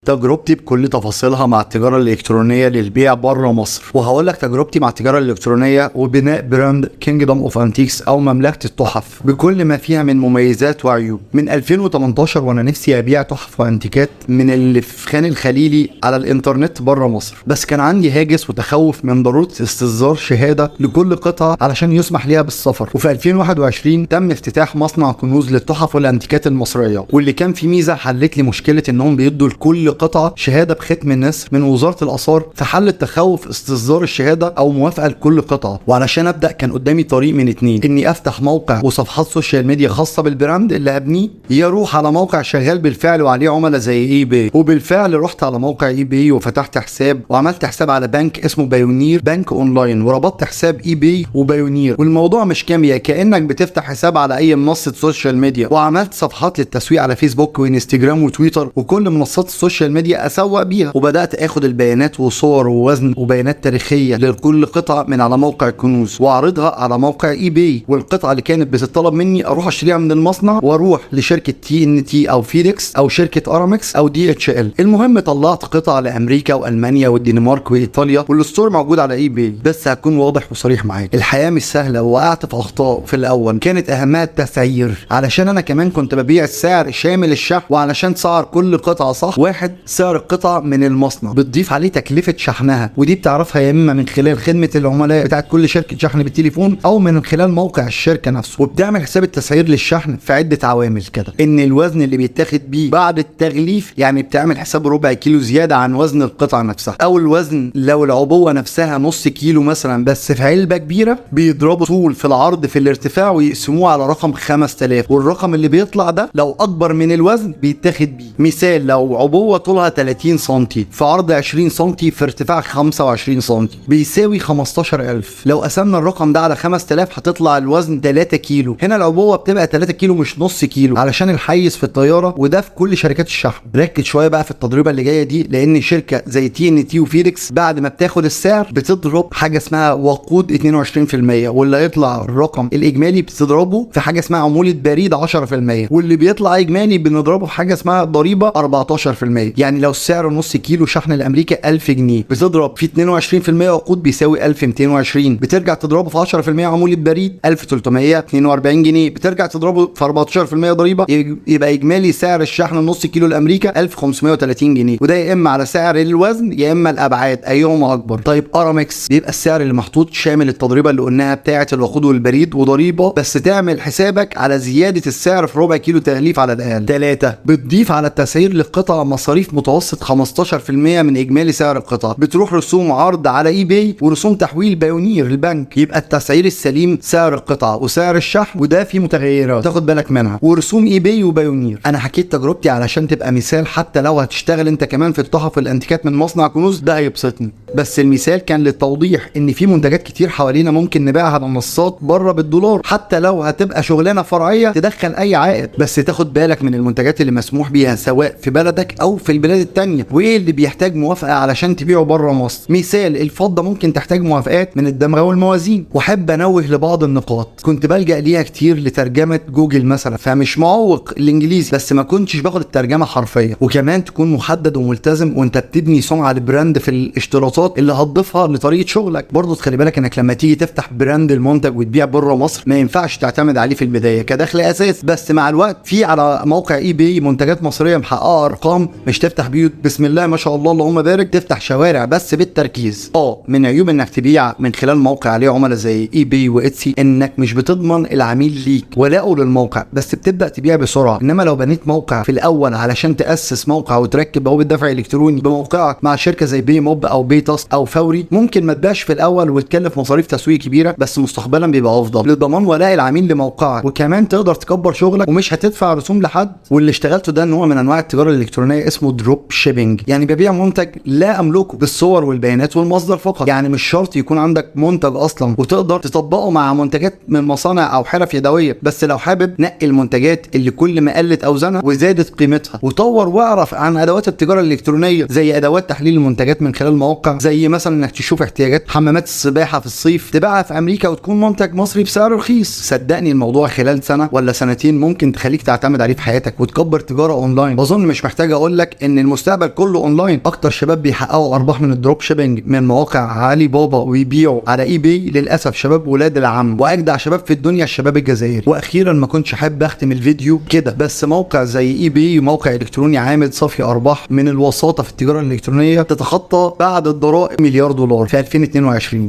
تجربتي بكل تفاصيلها مع التجارة الإلكترونية للبيع بره مصر، وهقول لك تجربتي مع التجارة الإلكترونية وبناء براند كينجدم اوف انتيكس أو مملكة التحف بكل ما فيها من مميزات وعيوب. من 2018 وأنا نفسي أبيع تحف وأنتيكات من اللي في خان الخليلي على الإنترنت بره مصر، بس كان عندي هاجس وتخوف من ضرورة استصدار شهادة لكل قطعة علشان يسمح ليها بالسفر. وفي 2021 تم افتتاح مصنع كنوز للتحف والأنتيكات المصرية، واللي كان في ميزة حلت لي مشكلة إنهم بيدوا لكل قطعة شهادة بختم النسر من وزارة الآثار، في حل التخوف استصدار الشهادة أو موافقة لكل قطعة. وعلشان أبدأ كان قدامي طريق من اتنين: إني أفتح موقع وصفحات سوشيال ميديا خاصة بالبراند اللي هبنيه، يروح على موقع شغال بالفعل وعليه عملاء زي اي باي. وبالفعل رحت على موقع اي باي وفتحت حساب وعملت حساب على بنك اسمه بايونير بنك اونلاين، وربطت حساب اي باي وبايونير. والموضوع مش كيمياء، كأنك بتفتح حساب على أي منصة سوشيال ميديا. وعملت صفحات للتسويق على فيسبوك وانستجرام وتويتر وكل منصات السوشيال ميديا اسوق بيها، وبدات اخد البيانات وصور ووزن وبيانات تاريخيه لكل قطعه من على موقع الكنوز واعرضها على موقع اي باي. والقطعه اللي كانت بتطلب مني اروح اشتريها من المصنع واروح لشركه تي ان تي او فيديكس او شركه ارامكس او دي اتش ال. المهم طلعت قطع لامريكا والمانيا والدنمارك وايطاليا، والستور موجود على اي باي. بس هكون واضح وصريح معاك، الحياه مش سهله ووقعت في اخطاء في الاول كانت اهمها التسعير، علشان انا كمان كنت ببيع السعر شامل الشحن. وعلشان تسعر كل قطعه صح: واحد، سعر القطعه من المصنع، بتضيف عليه تكلفه شحنها، ودي بتعرفها يا اما من خلال خدمه العملاء بتاعت كل شركه شحن بالتليفون او من خلال موقع الشركه نفسه. وبتعمل حساب التسعير للشحن في عده عوامل كده: ان الوزن اللي بيتاخد بيه بعد التغليف، يعني بتعمل حساب ربع كيلو زياده عن وزن القطعه نفسها، او الوزن لو العبوه نفسها نص كيلو مثلا بس في علبه كبيره، بيضربوا طول في العرض في الارتفاع ويقسموه على رقم 5000، والرقم اللي بيطلع ده لو اكبر من الوزن بيتاخد بيه. مثال: لو عبوه طولها 30 سم في عرض 20 سم في ارتفاع 25 سم بيساوي 15000. لو قسمنا الرقم ده على 5000 هتطلع الوزن 3 كيلو. هنا العبوه بتبقى 3 كيلو مش نص كيلو علشان الحيز في الطياره، وده في كل شركات الشحن. ركز شويه بقى في التضريبه اللي جايه دي، لان شركه زي تي ان تي وفيديكس بعد ما بتاخد السعر بتضرب حاجه اسمها وقود 22%، واللي هيطلع الرقم الاجمالي بتضربه في حاجه اسمها عموله بريد 10%، واللي بيطلع اجمالي بنضربه في حاجه اسمها ضريبه 14%. يعني لو السعر نص كيلو شحن لامريكا 1000 جنيه، بتضرب في 22% وقود بيساوي 1220، بترجع تضربه في 10% عموله بريد 1342 جنيه، بترجع تضربه في 14% ضريبه، يبقى اجمالي سعر الشحن نص كيلو لامريكا 1530 جنيه. وده يا اما على سعر الوزن يا اما الابعاد، ايهما اكبر. طيب ارامكس بيبقى السعر اللي محطوط شامل التضريبه اللي قلناها بتاعه الوقود والبريد وضريبه، بس تعمل حسابك على زياده السعر في ربع كيلو تغليف على الاقل. 3، بتضيف على التسعير للقطع مصاريف متوسط 15% من اجمالي سعر القطعه، بتروح رسوم عرض على اي باي ورسوم تحويل بايونير البنك. يبقى التسعير السليم سعر القطعه وسعر الشحن، وده في متغيرات تاخد بالك منها، ورسوم اي باي وبايونير. انا حكيت تجربتي علشان تبقى مثال، حتى لو هتشتغل انت كمان في التحف الانتيكات من مصنع كنوز ده هيبسطني، بس المثال كان للتوضيح ان في منتجات كتير حوالينا ممكن نبيعها على منصات بره بالدولار، حتى لو هتبقى شغلانه فرعيه تدخل اي عائد. بس تاخد بالك من المنتجات اللي مسموح بيها سواء في بلدك او في البلاد التانية، وايه اللي بيحتاج موافقه علشان تبيعه بره مصر. مثال: الفضه ممكن تحتاج موافقات من الدمغه والموازين. واحب انوه لبعض النقاط كنت بلجأ ليها كتير لترجمه جوجل مثلا، فمش معوق الانجليزي، بس ما كنتش باخد الترجمه حرفيا. وكمان تكون محدد وملتزم وانت بتبني سمعه البراند في الاشتراطات اللي هتضيفها لطريقه شغلك. برضه تخلي بالك انك لما تيجي تفتح براند المنتج وتبيع بره مصر ما ينفعش تعتمد عليه في البدايه كدخل اساس، بس مع الوقت في على موقع اي باي منتجات مصريه محققه ارقام، مش تفتح بيوت بسم الله ما شاء الله اللهم بارك، تفتح شوارع بس بالتركيز. من عيوب انك تبيع من خلال موقع عليه عملاء زي اي باي واتسي انك مش بتضمن العميل ليك ولاءه للموقع، بس بتبدا تبيع بسرعه. انما لو بنيت موقع في الاول علشان تاسس موقع وتركب بوابه دفع الكتروني بموقعك مع شركه زي بي موب او بي تاسك او فوري، ممكن ما تبيعش في الاول وتكلف مصاريف تسويق كبيره، بس مستقبلا بيبقى افضل لضمان ولاء العميل لموقعك، وكمان تقدر تكبر شغلك ومش هتدفع رسوم لحد. واللي اشتغلته ده نوع من انواع التجاره الالكترونيه اسمه دروب شيبينج، يعني ببيع منتج لا املكه بالصور والبيانات والمصدر فقط. يعني مش شرط يكون عندك منتج اصلا وتقدر تطبقه مع منتجات من مصانع او حرف يدويه، بس لو حابب نقي المنتجات اللي كل ما قلت اوزانها وزادت قيمتها، وطور واعرف عن ادوات التجاره الالكترونيه زي ادوات تحليل المنتجات من خلال مواقع، زي مثلا انك تشوف احتياجات حمامات السباحه في الصيف تبيعها في امريكا وتكون منتج مصري بسعر رخيص. صدقني الموضوع خلال سنه ولا سنتين ممكن تخليك تعتمد عليه في حياتك وتكبر تجاره اونلاين. بظن مش محتاج اقول لك لك ان المستقبل كله اونلاين. اكتر شباب بيحققوا ارباح من الدروب شيبنج من مواقع علي بابا ويبيعوا على اي بي للاسف شباب ولاد العم، واجدع شباب في الدنيا الشباب الجزائري. واخيرا ما كنتش حابب اختم الفيديو كده، بس موقع زي اي بي موقع الكتروني عامل صافي ارباح من الوساطه في التجاره الالكترونيه تتخطى بعد الضرائب مليار دولار في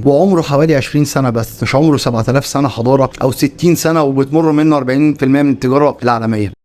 2022، وعمره حوالي 20 سنه بس، مش عمره 7000 سنه حضاره او 60 سنه وبتمر منه 40% من التجاره العالميه.